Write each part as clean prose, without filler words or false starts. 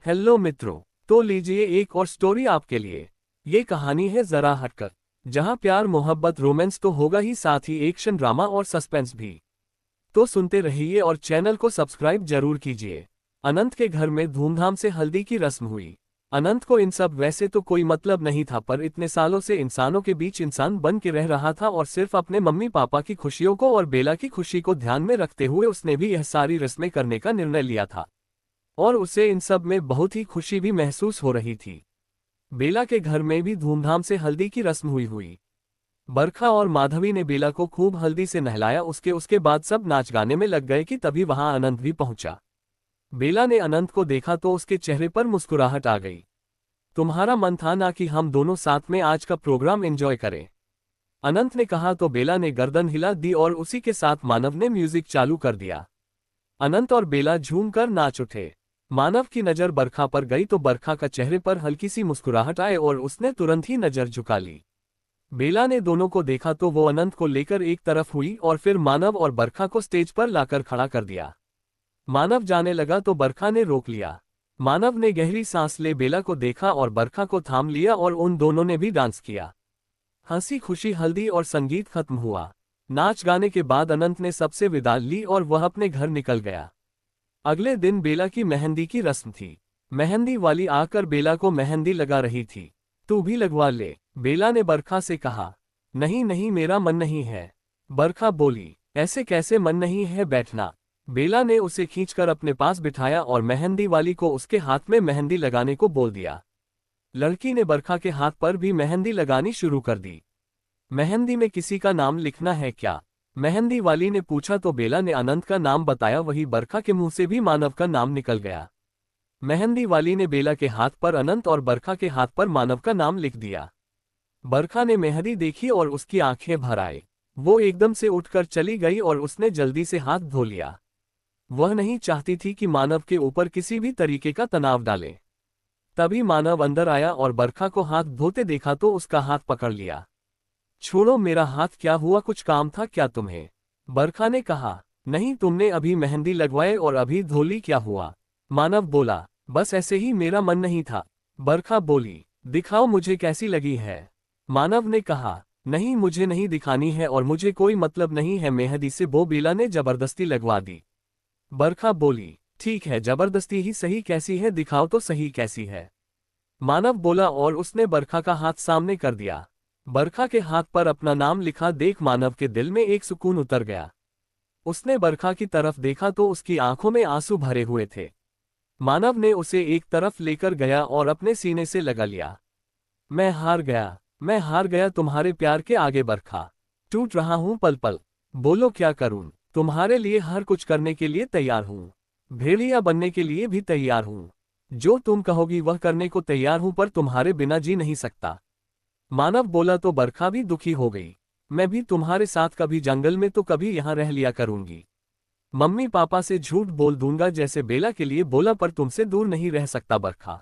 Hello मित्रों। तो लीजिए एक और स्टोरी आपके लिए। ये कहानी है जरा हटकर, जहां प्यार मोहब्बत रोमांस तो होगा ही, साथ ही एक्शन ड्रामा और सस्पेंस भी। तो सुनते रहिए और चैनल को सब्सक्राइब जरूर कीजिए। अनंत के घर में धूमधाम से हल्दी की रस्म हुई। अनंत को इन सब वैसे तो कोई मतलब नहीं था, पर इतने सालों से इंसानों के बीच इंसान बन के रह रहा था और सिर्फ अपने मम्मी पापा की खुशियों को और बेला की खुशी को ध्यान में रखते हुए उसने भी यह सारी रस्में करने का निर्णय लिया था। और उसे इन सब में बहुत ही खुशी भी महसूस हो रही थी। बेला के घर में भी धूमधाम से हल्दी की रस्म हुई। बरखा और माधवी ने बेला को खूब हल्दी से नहलाया। उसके बाद सब नाच गाने में लग गए कि तभी वहां अनंत भी पहुंचा। बेला ने अनंत को देखा तो उसके चेहरे पर मुस्कुराहट आ गई। तुम्हारा मन था ना कि हम दोनों साथ में आज का प्रोग्राम एंजॉय करें? अनंत ने कहा तो बेला ने गर्दन हिला दी और उसी के साथ मानव ने म्यूजिक चालू कर दिया। अनंत और बेला झूम कर नाच उठे। मानव की नजर बरखा पर गई तो बरखा का चेहरे पर हल्की सी मुस्कुराहट आए और उसने तुरंत ही नजर झुका ली। बेला ने दोनों को देखा तो वो अनंत को लेकर एक तरफ हुई और फिर मानव और बरखा को स्टेज पर लाकर खड़ा कर दिया। मानव जाने लगा तो बरखा ने रोक लिया। मानव ने गहरी सांस ले बेला को देखा और बरखा को थाम लिया और उन दोनों ने भी डांस किया। हंसी खुशी हल्दी और संगीत खत्म हुआ। नाच गाने के बाद अनंत ने सबसे विदा ली और वह अपने घर निकल गया। अगले दिन बेला की मेहंदी की रस्म थी। मेहंदी वाली आकर बेला को मेहंदी लगा रही थी। तू भी लगवा ले, बेला ने बरखा से कहा। नहीं नहीं, मेरा मन नहीं है, बरखा बोली। ऐसे कैसे मन नहीं है, बैठना। बेला ने उसे खींचकर अपने पास बिठाया और मेहंदी वाली को उसके हाथ में मेहंदी लगाने को बोल दिया। लड़की ने बरखा के हाथ पर भी मेहंदी लगानी शुरू कर दी। मेहंदी में किसी का नाम लिखना है क्या? मेहंदी वाली ने पूछा तो बेला ने अनंत का नाम बताया। वही बरखा के मुंह से भी मानव का नाम निकल गया। मेहंदी वाली ने बेला के हाथ पर अनंत और बरखा के हाथ पर मानव का नाम लिख दिया। बरखा ने मेहंदी देखी और उसकी आंखें भर आई। वो एकदम से उठकर चली गई और उसने जल्दी से हाथ धो लिया। वह नहीं चाहती थी कि मानव के ऊपर किसी भी तरीके का तनाव डाले। तभी मानव अंदर आया और बरखा को हाथ धोते देखा तो उसका हाथ पकड़ लिया। छोड़ो मेरा हाथ, क्या हुआ, कुछ काम था क्या तुम्हें? बरखा ने कहा। नहीं, तुमने अभी मेहंदी लगवाए और अभी धोली, क्या हुआ? मानव बोला। बस ऐसे ही, मेरा मन नहीं था। बरखा बोली। दिखाओ मुझे कैसी लगी है। मानव ने कहा। नहीं, मुझे नहीं दिखानी है और मुझे कोई मतलब नहीं है मेहंदी से, वो बेला ने जबरदस्ती लगवा दी। बरखा बोली। ठीक है, जबरदस्ती ही सही, कैसी है दिखाओ तो सही कैसी है। मानव बोला और उसने बरखा का हाथ सामने कर दिया। बरखा के हाथ पर अपना नाम लिखा देख मानव के दिल में एक सुकून उतर गया। उसने बरखा की तरफ देखा तो उसकी आंखों में आंसू भरे हुए थे। मानव ने उसे एक तरफ लेकर गया और अपने सीने से लगा लिया। मैं हार गया, मैं हार गया तुम्हारे प्यार के आगे बरखा। टूट रहा हूं पल पल। बोलो क्या करूं, तुम्हारे लिए हर कुछ करने के लिए तैयार हूं। भेड़िया बनने के लिए भी तैयार हूं। जो तुम कहोगी वह करने को तैयार हूं, पर तुम्हारे बिना जी नहीं सकता। मानव बोला तो बरखा भी दुखी हो गई। मैं भी तुम्हारे साथ कभी जंगल में तो कभी यहां रह लिया करूंगी। मम्मी पापा से झूठ बोल दूंगा जैसे बेला के लिए बोला, पर तुमसे दूर नहीं रह सकता बरखा।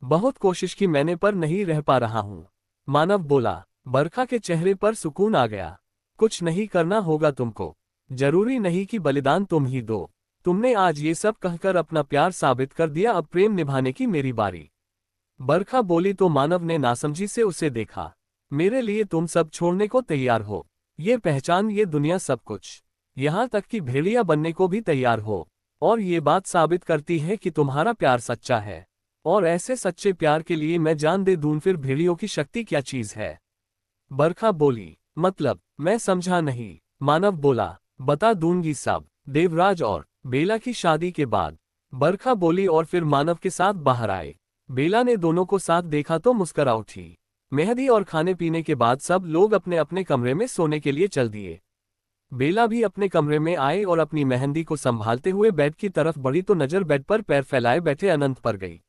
बहुत कोशिश की मैंने पर नहीं रह पा रहा हूं। मानव बोला। बरखा के चेहरे पर सुकून आ गया। कुछ नहीं करना होगा तुमको। जरूरी नहीं कि बलिदान तुम ही दो। तुमने आज ये सब कहकर अपना प्यार साबित कर दिया, अब प्रेम निभाने की मेरी बारी। बरखा बोली तो मानव ने नासमझी से उसे देखा। मेरे लिए तुम सब छोड़ने को तैयार हो, ये पहचान, ये दुनिया, सब कुछ, यहां तक कि भेड़िया बनने को भी तैयार हो। और ये बात साबित करती है कि तुम्हारा प्यार सच्चा है। और ऐसे सच्चे प्यार के लिए मैं जान दे दूं, फिर भेड़ियों की शक्ति क्या चीज है? बरखा बोली। मतलब, मैं समझा नहीं। मानव बोला। बता दूंगी सब, देवराज और बेला की शादी के बाद। बरखा बोली और फिर मानव के साथ बाहर आए। बेला ने दोनों को साथ देखा तो मुस्कुरा उठी। मेहंदी और खाने पीने के बाद सब लोग अपने अपने कमरे में सोने के लिए चल दिए। बेला भी अपने कमरे में आए और अपनी मेहंदी को संभालते हुए बेड की तरफ बढ़ी तो नजर बेड पर पैर फैलाए बैठे अनंत पर गई।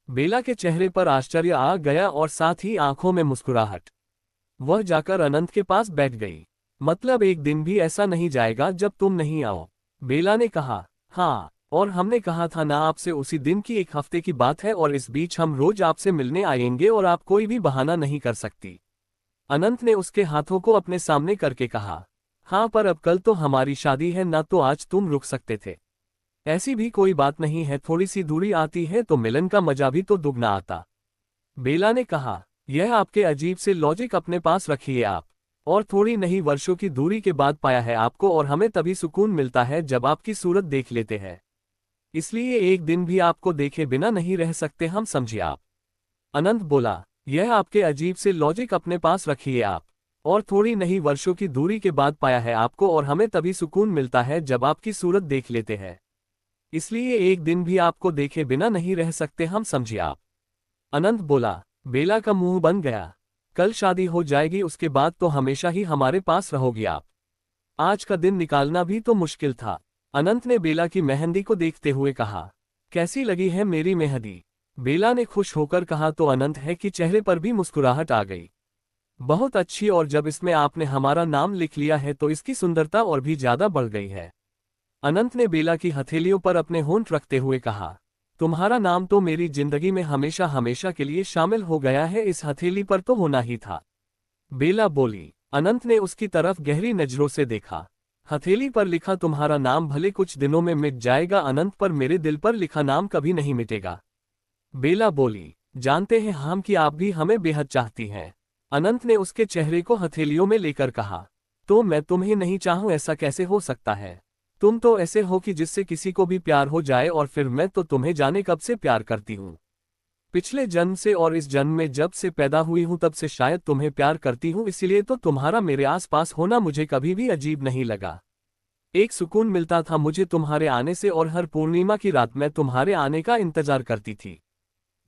बेला के चेहरे पर आश्चर्य आ गया और साथ ही आंखों में मुस्कुराहट। वह जाकर अनंत के पास बैठ गई। मतलब एक दिन भी ऐसा नहीं जाएगा जब तुम नहीं आओ, बेला ने कहा। हाँ, और हमने कहा था ना आपसे, उसी दिन की, एक हफ्ते की बात है और इस बीच हम रोज आपसे मिलने आएंगे और आप कोई भी बहाना नहीं कर सकती। अनंत ने उसके हाथों को अपने सामने करके कहा। हाँ, पर अब कल तो हमारी शादी है ना, तो आज तुम रुक सकते थे। ऐसी भी कोई बात नहीं है, थोड़ी सी दूरी आती है तो मिलन का मजा भी तो दुगना आता। बेला ने कहा, यह आपके अजीब से लॉजिक अपने पास रखिए आप। और थोड़ी नहीं वर्षों की दूरी के बाद पाया है आपको, और हमें तभी सुकून मिलता है जब आपकी सूरत देख लेते हैं। इसलिए एक दिन भी आपको देखे बिना नहीं रह सकते हम, समझिए आप। अनंत बोला, यह आपके अजीब से लॉजिक अपने पास रखिए आप। और थोड़ी नहीं वर्षों की दूरी के बाद पाया है आपको, और हमें तभी सुकून मिलता है जब आपकी सूरत देख लेते हैं। इसलिए एक दिन भी आपको देखे बिना नहीं रह सकते हम, समझिए आप। अनंत बोला। बेला का मुंह बन गया। कल शादी हो जाएगी, उसके बाद तो हमेशा ही हमारे पास रहोगी आप। आज का दिन निकालना भी तो मुश्किल था। अनंत ने बेला की मेहंदी को देखते हुए कहा, कैसी लगी है मेरी मेहंदी? बेला ने खुश होकर कहा तो अनंत है कि चेहरे पर भी मुस्कुराहट आ गई। बहुत अच्छी, और जब इसमें आपने हमारा नाम लिख लिया है तो इसकी सुंदरता और भी ज्यादा बढ़ गई है। अनंत ने बेला की हथेलियों पर अपने होंठ रखते हुए कहा, तुम्हारा नाम तो मेरी जिंदगी में हमेशा हमेशा के लिए शामिल हो गया है, इस हथेली पर तो होना ही था। बेला बोली। अनंत ने उसकी तरफ गहरी नजरों से देखा। हथेली पर लिखा तुम्हारा नाम भले कुछ दिनों में मिट जाएगा अनंत, पर मेरे दिल पर लिखा नाम कभी नहीं मिटेगा। बेला बोली, जानते हैं हम कि आप भी हमें बेहद चाहती हैं। अनंत ने उसके चेहरे को हथेलियों में लेकर कहा, तो मैं तुम्हें नहीं चाहूं ऐसा कैसे हो सकता है? तुम तो ऐसे हो कि जिससे किसी को भी प्यार हो जाए, और फिर मैं तो तुम्हें जाने कब से प्यार करती हूँ। पिछले जन्म से और इस जन्म में जब से पैदा हुई हूं तब से शायद तुम्हें प्यार करती हूं, इसीलिए तो तुम्हारा मेरे आसपास होना मुझे कभी भी अजीब नहीं लगा। एक सुकून मिलता था मुझे तुम्हारे आने से, और हर पूर्णिमा की रात मैं तुम्हारे आने का इंतजार करती थी।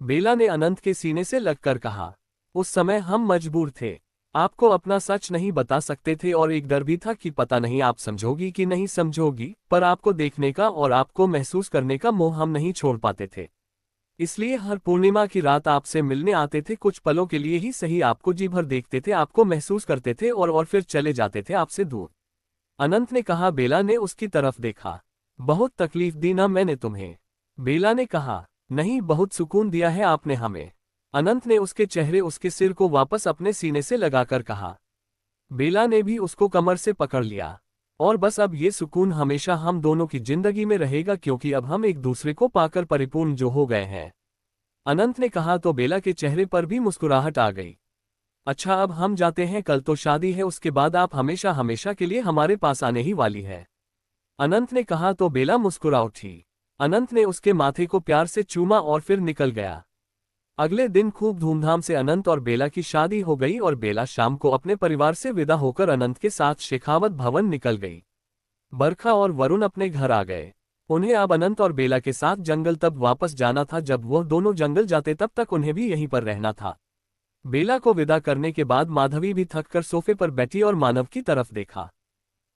बेला ने अनंत के सीने से लगकर कहा, उस समय हम मजबूर थे, आपको अपना सच नहीं बता सकते थे, और एक डर भी था कि पता नहीं आप समझोगी कि नहीं समझोगी, पर आपको देखने का और आपको महसूस करने का मोह हम नहीं छोड़ पाते थे। इसलिए हर पूर्णिमा की रात आपसे मिलने आते थे, कुछ पलों के लिए ही सही, आपको जी भर देखते थे, आपको महसूस करते थे, और फिर चले जाते थे आपसे दूर। अनंत ने कहा। बेला ने उसकी तरफ देखा। बहुत तकलीफ दी ना मैंने तुम्हें? बेला ने कहा, नहीं, बहुत सुकून दिया है आपने हमें। अनंत ने उसके चेहरे, उसके सिर को वापस अपने सीने से लगाकर कहा। बेला ने भी उसको कमर से पकड़ लिया। और बस अब ये सुकून हमेशा हम दोनों की जिंदगी में रहेगा, क्योंकि अब हम एक दूसरे को पाकर परिपूर्ण जो हो गए हैं। अनंत ने कहा तो बेला के चेहरे पर भी मुस्कुराहट आ गई। अच्छा, अब हम जाते हैं, कल तो शादी है, उसके बाद आप हमेशा हमेशा के लिए हमारे पास आने ही वाली है। अनंत ने कहा तो बेला मुस्कुरा उठी। अनंत ने उसके माथे को प्यार से चूमा और फिर निकल गया। अगले दिन खूब धूमधाम से अनंत और बेला की शादी हो गई, और बेला शाम को अपने परिवार से विदा होकर अनंत के साथ शेखावत भवन निकल गई। बरखा और वरुण अपने घर आ गए। उन्हें अब अनंत और बेला के साथ जंगल तब वापस जाना था, जब वह दोनों जंगल जाते तब तक उन्हें भी यहीं पर रहना था। बेला को विदा करने के बाद माधवी भी थककर सोफे पर बैठी और मानव की तरफ देखा।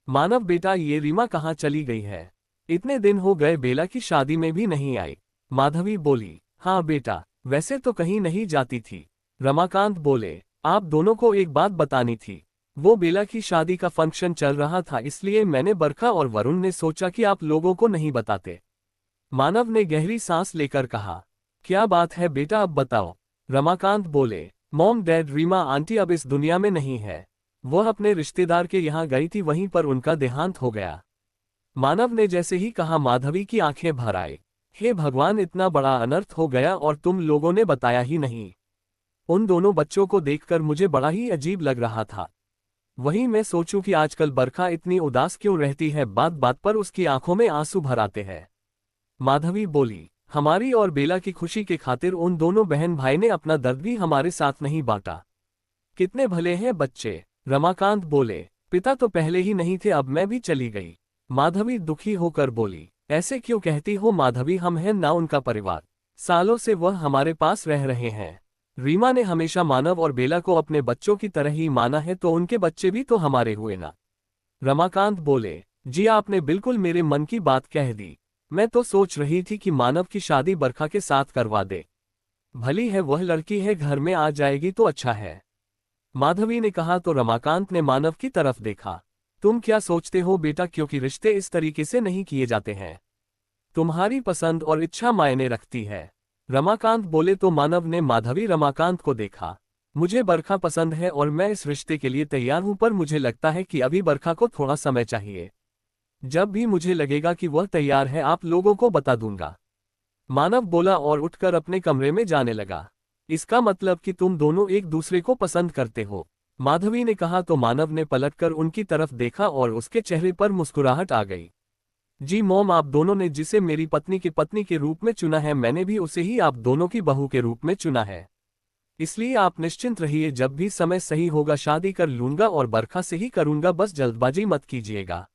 मानव, बेटा, ये रीमा कहाँ चली गई है? इतने दिन हो गए बेला की शादी में भी नहीं आई। माधवी बोली, हाँ बेटा, वैसे तो कहीं नहीं जाती थी। रमाकांत बोले, आप दोनों को एक बात बतानी थी। वो बेला की शादी का फंक्शन चल रहा था, इसलिए मैंने बरखा और वरुण ने सोचा कि आप लोगों को नहीं बताते। मानव ने गहरी सांस लेकर कहा, क्या बात है बेटा, अब बताओ। रमाकांत बोले, मॉम डैड, रीमा आंटी अब इस दुनिया में नहीं है। वह अपने रिश्तेदार के यहाँ गई थी, वहीं पर उनका देहांत हो गया। मानव ने जैसे ही कहा माधवी की आंखें भर आई। हे भगवान, इतना बड़ा अनर्थ हो गया और तुम लोगों ने बताया ही नहीं। उन दोनों बच्चों को देखकर मुझे बड़ा ही अजीब लग रहा था। वहीं मैं सोचूं कि आजकल बरखा इतनी उदास क्यों रहती है, बात बात पर उसकी आंखों में आंसू भर आते हैं। माधवी बोली, हमारी और बेला की खुशी के खातिर उन दोनों बहन भाई ने अपना दर्द भी हमारे साथ नहीं बांटा। कितने भले हैं बच्चे। रमाकांत बोले, पिता तो पहले ही नहीं थे, अब मैं भी चली गई। माधवी दुखी होकर बोली, ऐसे क्यों कहती हो माधवी, हम हैं ना उनका परिवार। सालों से वह हमारे पास रह रहे हैं। रीमा ने हमेशा मानव और बेला को अपने बच्चों की तरह ही माना है, तो उनके बच्चे भी तो हमारे हुए ना। रमाकांत बोले, जी आपने बिल्कुल मेरे मन की बात कह दी। मैं तो सोच रही थी कि मानव की शादी बरखा के साथ करवा दे। भली है वह लड़की है, घर में आ जाएगी तो अच्छा है। माधवी ने कहा तो रमाकांत ने मानव की तरफ देखा। तुम क्या सोचते हो बेटा, क्योंकि रिश्ते इस तरीके से नहीं किए जाते हैं। तुम्हारी पसंद और इच्छा मायने रखती है। रमाकांत बोले तो मानव ने माधवी रमाकांत को देखा। मुझे बरखा पसंद है और मैं इस रिश्ते के लिए तैयार हूं, पर मुझे लगता है कि अभी बरखा को थोड़ा समय चाहिए। जब भी मुझे लगेगा कि वह तैयार है आप लोगों को बता दूंगा। मानव बोला और उठकर अपने कमरे में जाने लगा। इसका मतलब कि तुम दोनों एक दूसरे को पसंद करते हो, माधवी ने कहा तो मानव ने पलटकर उनकी तरफ देखा और उसके चेहरे पर मुस्कुराहट आ गई। जी मॉम, आप दोनों ने जिसे मेरी पत्नी की पत्नी के रूप में चुना है मैंने भी उसे ही आप दोनों की बहू के रूप में चुना है। इसलिए आप निश्चिंत रहिए, जब भी समय सही होगा शादी कर लूंगा और बरखा से ही करूंगा, बस जल्दबाजी मत कीजिएगा।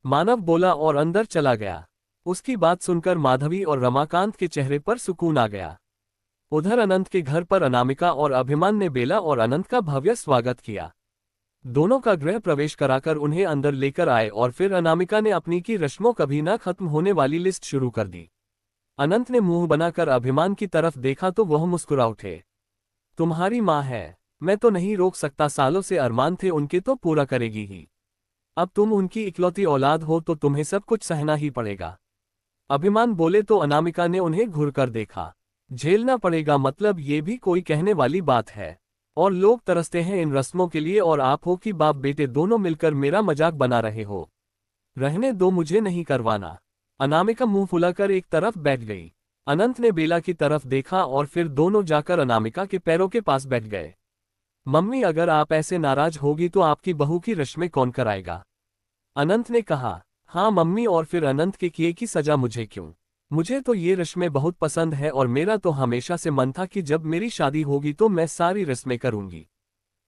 मानव बोला और अंदर चला गया। उसकी बात सुनकर माधवी और रमाकांत के चेहरे पर सुकून आ गया। उधर अनंत के घर पर अनामिका और अभिमान ने बेला और अनंत का भव्य स्वागत किया। दोनों का गृह प्रवेश कराकर उन्हें अंदर लेकर आए और फिर अनामिका ने अपनी की रस्मों कभी न खत्म होने वाली लिस्ट शुरू कर दी। अनंत ने मुंह बनाकर अभिमान की तरफ देखा तो वह मुस्कुरा उठे। तुम्हारी माँ है, मैं तो नहीं रोक सकता, सालों से अरमान थे उनके तो पूरा करेगी ही। अब तुम उनकी इकलौती औलाद हो तो तुम्हें सब कुछ सहना ही पड़ेगा। अभिमान बोले तो अनामिका ने उन्हें घूरकर देखा। झेलना पड़ेगा मतलब ये भी कोई कहने वाली बात है। और लोग तरसते हैं इन रस्मों के लिए और आप हो कि बाप बेटे दोनों मिलकर मेरा मजाक बना रहे हो। रहने दो, मुझे नहीं करवाना। अनामिका मुंह फुलाकर एक तरफ बैठ गई। अनंत ने बेला की तरफ देखा और फिर दोनों जाकर अनामिका के पैरों के पास बैठ गए। मम्मी, अगर आप ऐसे नाराज होगी तो आपकी बहू की रस्में कौन कराएगा? अनंत ने कहा। हाँ मम्मी, और फिर अनंत के किए की सजा मुझे क्यों? मुझे तो ये रस्में बहुत पसंद है और मेरा तो हमेशा से मन था कि जब मेरी शादी होगी तो मैं सारी रस्में करूंगी।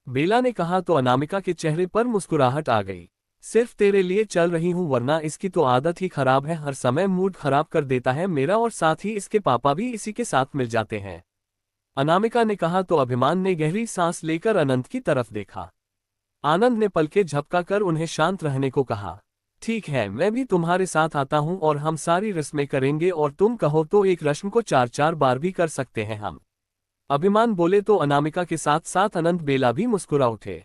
बेला ने कहा तो अनामिका के चेहरे पर मुस्कुराहट आ गई। सिर्फ तेरे लिए चल रही हूं, वरना इसकी तो आदत ही खराब है, हर समय मूड खराब कर देता है मेरा, और साथ ही इसके पापा भी इसी के साथ मिल जाते हैं। अनामिका ने कहा तो अभिमान ने गहरी सांस लेकर अनंत की तरफ देखा। आनंद ने पलकें झपकाकर उन्हें शांत रहने को कहा। ठीक है, मैं भी तुम्हारे साथ आता हूं और हम सारी रस्में करेंगे, और तुम कहो तो एक रस्म को 4-4 बार भी कर सकते हैं हम। अभिमान बोले तो अनामिका के साथ साथ अनंत बेला भी मुस्कुरा उठे।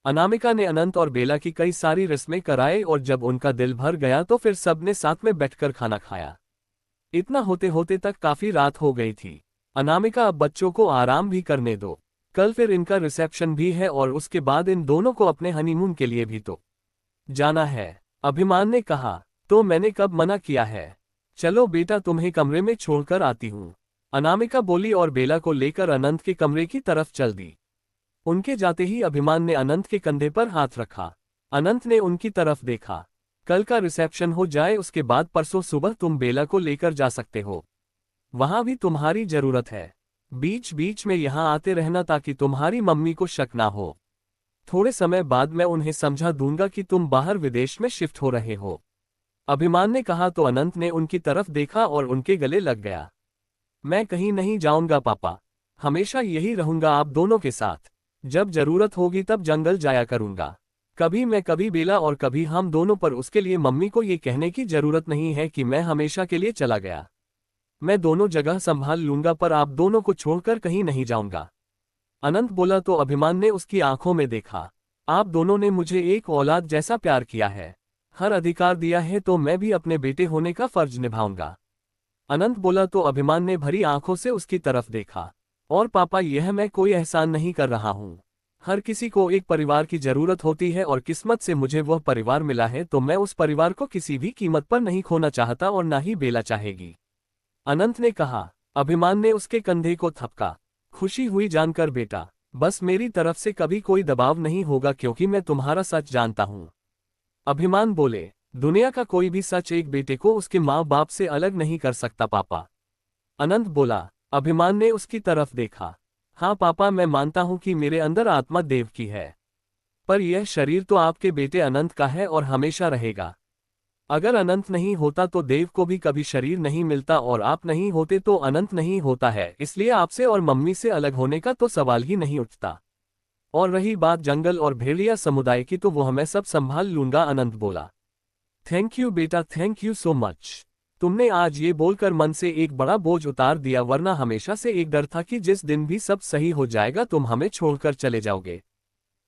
अनामिका ने अनंत और बेला की कई सारी रस्में कराई और जब उनका दिल भर गया तो फिर सबने साथ में बैठकर खाना खाया। इतना होते होते तक काफी रात हो गई थी। अनामिका, अब बच्चों को आराम भी करने दो, कल फिर इनका रिसेप्शन भी है और उसके बाद इन दोनों को अपने हनीमून के लिए भी तो जाना है। अभिमान ने कहा। तो मैंने कब मना किया है? चलो बेटा, तुम्हें कमरे में छोड़कर आती हूँ। अनामिका बोली और बेला को लेकर अनंत के कमरे की तरफ चल दी। उनके जाते ही अभिमान ने अनंत के कंधे पर हाथ रखा। अनंत ने उनकी तरफ देखा। कल का रिसेप्शन हो जाए उसके बाद परसों सुबह तुम बेला को लेकर जा सकते हो, वहां भी तुम्हारी जरूरत है। बीच बीच में यहां आते रहना ताकि तुम्हारी मम्मी को शक ना हो। थोड़े समय बाद मैं उन्हें समझा दूंगा कि तुम बाहर विदेश में शिफ्ट हो रहे हो। अभिमान ने कहा तो अनंत ने उनकी तरफ देखा और उनके गले लग गया। मैं कहीं नहीं जाऊंगा पापा, हमेशा यही रहूंगा आप दोनों के साथ। जब जरूरत होगी तब जंगल जाया करूंगा, कभी मैं कभी बेला और कभी हम दोनों, पर उसके लिए मम्मी को ये कहने की जरूरत नहीं है कि मैं हमेशा के लिए चला गया। मैं दोनों जगह संभाल लूंगा पर आप दोनों को छोड़कर कहीं नहीं जाऊंगा। अनंत बोला तो अभिमान ने उसकी आंखों में देखा। आप दोनों ने मुझे एक औलाद जैसा प्यार किया है, हर अधिकार दिया है, तो मैं भी अपने बेटे होने का फर्ज निभाऊंगा। अनंत बोला तो अभिमान ने भरी आंखों से उसकी तरफ देखा। और पापा, यह मैं कोई एहसान नहीं कर रहा हूँ। हर किसी को एक परिवार की जरूरत होती है और किस्मत से मुझे वह परिवार मिला है, तो मैं उस परिवार को किसी भी कीमत पर नहीं खोना चाहता और ना ही बेला चाहेगी, अनंत ने कहा। अभिमान ने उसके कंधे को थपका। खुशी हुई जानकर बेटा, बस मेरी तरफ से कभी कोई दबाव नहीं होगा क्योंकि मैं तुम्हारा सच जानता हूं। अभिमान बोले, दुनिया का कोई भी सच एक बेटे को उसके माँ बाप से अलग नहीं कर सकता पापा। अनंत बोला। अभिमान ने उसकी तरफ देखा। हाँ पापा, मैं मानता हूं कि मेरे अंदर आत्मा देव की है, पर यह शरीर तो आपके बेटे अनंत का है और हमेशा रहेगा। अगर अनंत नहीं होता तो देव को भी कभी शरीर नहीं मिलता, और आप नहीं होते तो अनंत नहीं होता है, इसलिए आपसे और मम्मी से अलग होने का तो सवाल ही नहीं उठता। और रही बात जंगल और भेड़िया समुदाय की, तो वह मैं सब संभाल लूंगा, अनंत बोला। थैंक यू बेटा, थैंक यू सो मच। तुमने आज ये बोलकर मन से एक बड़ा बोझ उतार दिया, वरना हमेशा से एक डर था कि जिस दिन भी सब सही हो जाएगा तुम हमें छोड़कर चले जाओगे।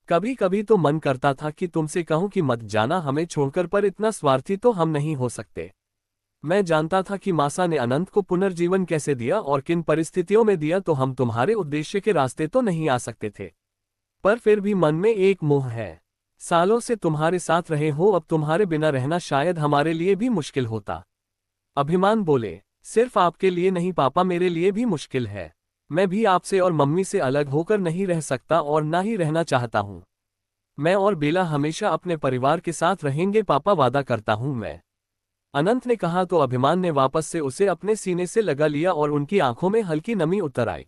कभी कभी तो मन करता था कि तुमसे कहूं कि मत जाना हमें छोड़कर, पर इतना स्वार्थी तो हम नहीं हो सकते। मैं जानता था कि मासा ने अनंत को पुनर्जीवन कैसे दिया और किन परिस्थितियों में दिया, तो हम तुम्हारे उद्देश्य के रास्ते तो नहीं आ सकते थे। पर फिर भी मन में एक मोह है, सालों से तुम्हारे साथ रहे हो, अब तुम्हारे बिना रहना शायद हमारे लिए भी मुश्किल होता। अभिमान बोले, सिर्फ आपके लिए नहीं पापा, मेरे लिए भी मुश्किल है। मैं भी आपसे और मम्मी से अलग होकर नहीं रह सकता और ना ही रहना चाहता हूँ। मैं और बेला हमेशा अपने परिवार के साथ रहेंगे पापा, वादा करता हूँ मैं। अनंत ने कहा तो अभिमान ने वापस से उसे अपने सीने से लगा लिया और उनकी आंखों में हल्की नमी उतर आई,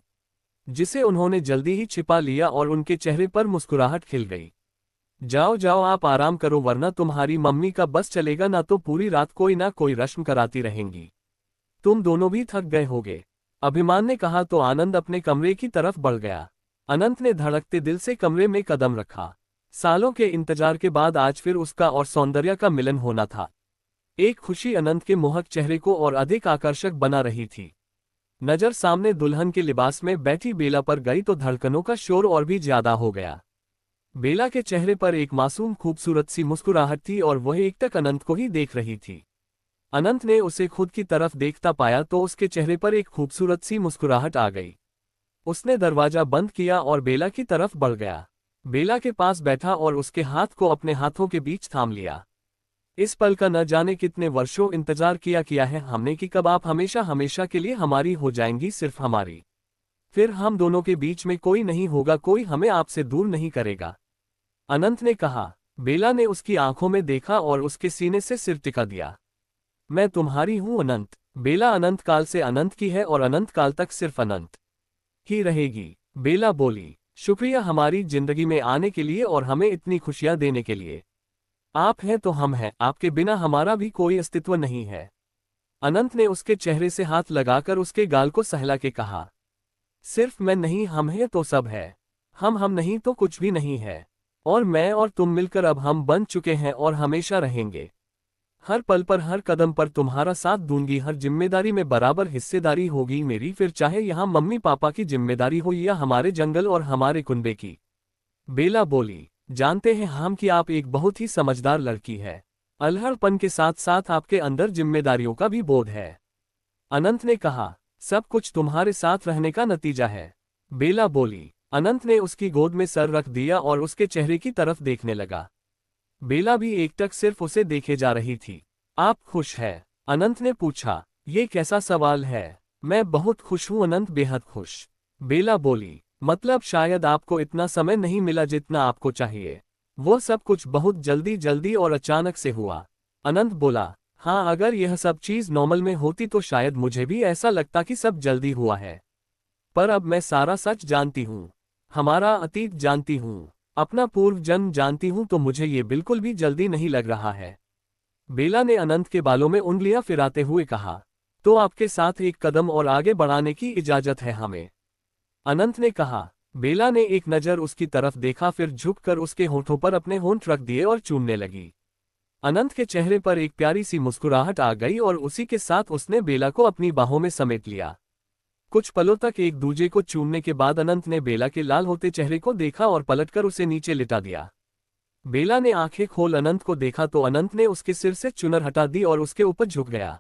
जिसे उन्होंने जल्दी ही छिपा लिया और उनके चेहरे पर मुस्कुराहट खिल गई। जाओ जाओ, आप आराम करो, वरना तुम्हारी मम्मी का बस चलेगा ना, तो पूरी रात कोई ना कोई रस्म कराती रहेंगी। तुम दोनों भी थक गए होगे। अभिमान ने कहा तो आनंद अपने कमरे की तरफ बढ़ गया। अनंत ने धड़कते दिल से कमरे में कदम रखा। सालों के इंतजार के बाद आज फिर उसका और सौंदर्य का मिलन होना था। एक खुशी अनंत के मोहक चेहरे को और अधिक आकर्षक बना रही थी। नजर सामने दुल्हन के लिबास में बैठी बेला पर गई तो धड़कनों का शोर और भी ज्यादा हो गया। बेला के चेहरे पर एक मासूम खूबसूरत सी मुस्कुराहट थी और वह एकटक अनंत को ही देख रही थी। अनंत ने उसे खुद की तरफ देखता पाया तो उसके चेहरे पर एक खूबसूरत सी मुस्कुराहट आ गई। उसने दरवाजा बंद किया और बेला की तरफ बढ़ गया। बेला के पास बैठा और उसके हाथ को अपने हाथों के बीच थाम लिया। इस पल का न जाने कितने वर्षों इंतजार किया है हमने कि कब आप हमेशा हमेशा के लिए हमारी हो जाएंगी, सिर्फ हमारी। फिर हम दोनों के बीच में कोई नहीं होगा, कोई हमें आपसे दूर नहीं करेगा, अनंत ने कहा। बेला ने उसकी आंखों में देखा और उसके सीने से सिर टिका दिया। मैं तुम्हारी हूं अनंत। बेला अनंत काल से अनंत की है और अनंत काल तक सिर्फ अनंत ही रहेगी। बेला बोली, शुक्रिया हमारी जिंदगी में आने के लिए और हमें इतनी खुशियां देने के लिए। आप हैं तो हम हैं, आपके बिना हमारा भी कोई अस्तित्व नहीं है। अनंत ने उसके चेहरे से हाथ लगाकर उसके गाल को सहला के कहा, सिर्फ मैं नहीं, हम हैं तो सब है। हम नहीं तो कुछ भी नहीं है। और मैं और तुम मिलकर अब हम बन चुके हैं और हमेशा रहेंगे। हर पल पर हर कदम पर तुम्हारा साथ दूंगी, हर जिम्मेदारी में बराबर हिस्सेदारी होगी मेरी, फिर चाहे यहाँ मम्मी पापा की जिम्मेदारी हो या हमारे जंगल और हमारे कुनबे की। बेला बोली, जानते हैं हम कि आप एक बहुत ही समझदार लड़की है। अल्हड़पन के साथ साथ आपके अंदर जिम्मेदारियों का भी बोध है। अनंत ने कहा, सब कुछ तुम्हारे साथ रहने का नतीजा है। बेला बोली। अनंत ने उसकी गोद में सर रख दिया और उसके चेहरे की तरफ देखने लगा। बेला भी एकटक सिर्फ उसे देखे जा रही थी। आप खुश हैं? अनंत ने पूछा। ये कैसा सवाल है? मैं बहुत खुश हूं अनंत, बेहद खुश। बेला बोली, मतलब शायद आपको इतना समय नहीं मिला जितना आपको चाहिए। वो सब कुछ बहुत जल्दी जल्दी और अचानक से हुआ। अनंत बोला, हाँ, अगर यह सब चीज नॉर्मल में होती तो शायद मुझे भी ऐसा लगता कि सब जल्दी हुआ है। पर अब मैं सारा सच जानती हूँ, हमारा अतीत जानती हूँ, अपना पूर्व जन्म जानती हूँ, तो मुझे ये बिल्कुल भी जल्दी नहीं लग रहा है। बेला ने अनंत के बालों में उंगलियां फिराते हुए कहा, तो आपके साथ एक कदम और आगे बढ़ाने की इजाजत है हमें। अनंत ने कहा। बेला ने एक नज़र उसकी तरफ देखा, फिर झुककर उसके होठों पर अपने होंठ रख दिए और चूमने लगी। अनंत के चेहरे पर एक प्यारी सी मुस्कुराहट आ गई और उसी के साथ उसने बेला को अपनी बाहों में समेट लिया। कुछ पलों तक एक दूजे को चूमने के बाद अनंत ने बेला के लाल होते चेहरे को देखा और पलटकर उसे नीचे लिटा दिया। बेला ने आंखें खोल अनंत को देखा तो अनंत ने उसके सिर से चुनर हटा दी और उसके ऊपर झुक गया।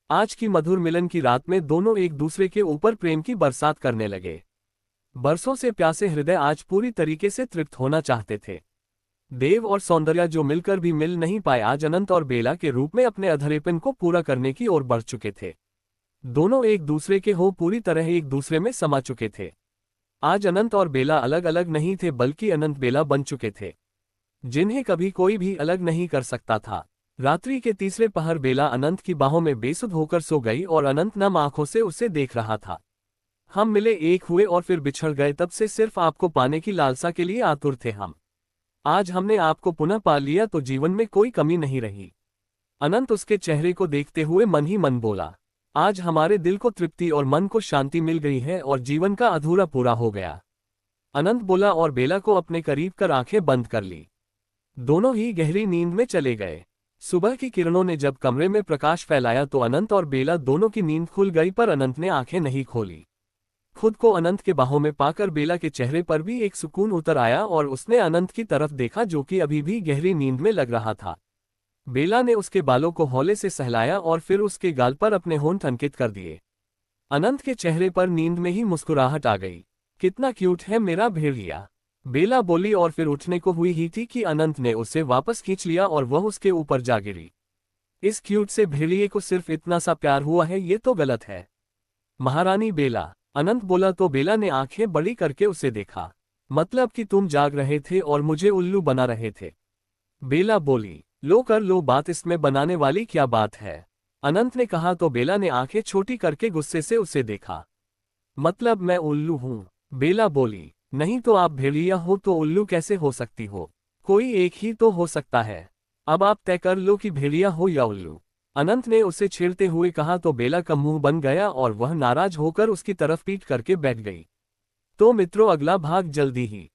आज की मधुर मिलन की रात में दोनों एक दूसरे के ऊपर प्रेम की बरसात करने लगे। बरसों से प्यासे हृदय आज पूरी तरीके से तृप्त होना चाहते थे। देव और सौंदर्या जो मिलकर भी मिल नहीं पाए, आज अनंत और बेला के रूप में अपने अधरेपन को पूरा करने की ओर बढ़ चुके थे। दोनों एक दूसरे के हो पूरी तरह एक दूसरे में समा चुके थे। आज अनंत और बेला अलग अलग नहीं थे, बल्कि अनंत बेला बन चुके थे, जिन्हें कभी कोई भी अलग नहीं कर सकता था। रात्रि के तीसरे पहर बेला अनंत की बाहों में बेसुध होकर सो गई और अनंत नम आंखों से उसे देख रहा था। हम मिले, एक हुए और फिर बिछड़ गए, तब से सिर्फ आपको पाने की लालसा के लिए आतुर थे हम। आज हमने आपको पुनः पा लिया तो जीवन में कोई कमी नहीं रही। अनंत उसके चेहरे को देखते हुए मन ही मन बोला, आज हमारे दिल को तृप्ति और मन को शांति मिल गई है और जीवन का अधूरा पूरा हो गया। अनंत बोला और बेला को अपने करीब कर आंखें बंद कर ली। दोनों ही गहरी नींद में चले गए। सुबह की किरणों ने जब कमरे में प्रकाश फैलाया तो अनंत और बेला दोनों की नींद खुल गई, पर अनंत ने आंखें नहीं खोली। खुद को अनंत के बाहों में पाकर बेला के चेहरे पर भी एक सुकून उतर आया और उसने अनंत की तरफ देखा, जो कि अभी भी गहरी नींद में लग रहा था। बेला ने उसके बालों को हौले से सहलाया और फिर उसके गाल पर अपने होंठ अंकित कर दिए। अनंत के चेहरे पर नींद में ही मुस्कुराहट आ गई। कितना क्यूट है मेरा भेड़िया। बेला बोली और फिर उठने को हुई ही थी कि अनंत ने उसे वापस खींच लिया और वह उसके ऊपर जा गिरी। इस क्यूट से भेड़िए को सिर्फ इतना सा प्यार हुआ है, ये तो गलत है। महारानी बेला, अनंत बोला तो बेला ने आंखें बड़ी करके उसे देखा। मतलब कि तुम जाग रहे थे और मुझे उल्लू बना रहे थे। बेला बोली, लो कर लो बात, इसमें बनाने वाली क्या बात है। अनंत ने कहा तो बेला ने आंखें छोटी करके गुस्से से उसे देखा। मतलब मैं उल्लू हूँ? बेला बोली, नहीं तो आप भेड़िया हो तो उल्लू कैसे हो सकती हो? कोई एक ही तो हो सकता है। अब आप तय कर लो कि भेड़िया हो या उल्लू। अनंत ने उसे छेड़ते हुए कहा तो बेला का मुंह बन गया और वह नाराज होकर उसकी तरफ पीट करके बैठ गई। तो मित्रों, अगला भाग जल्दी ही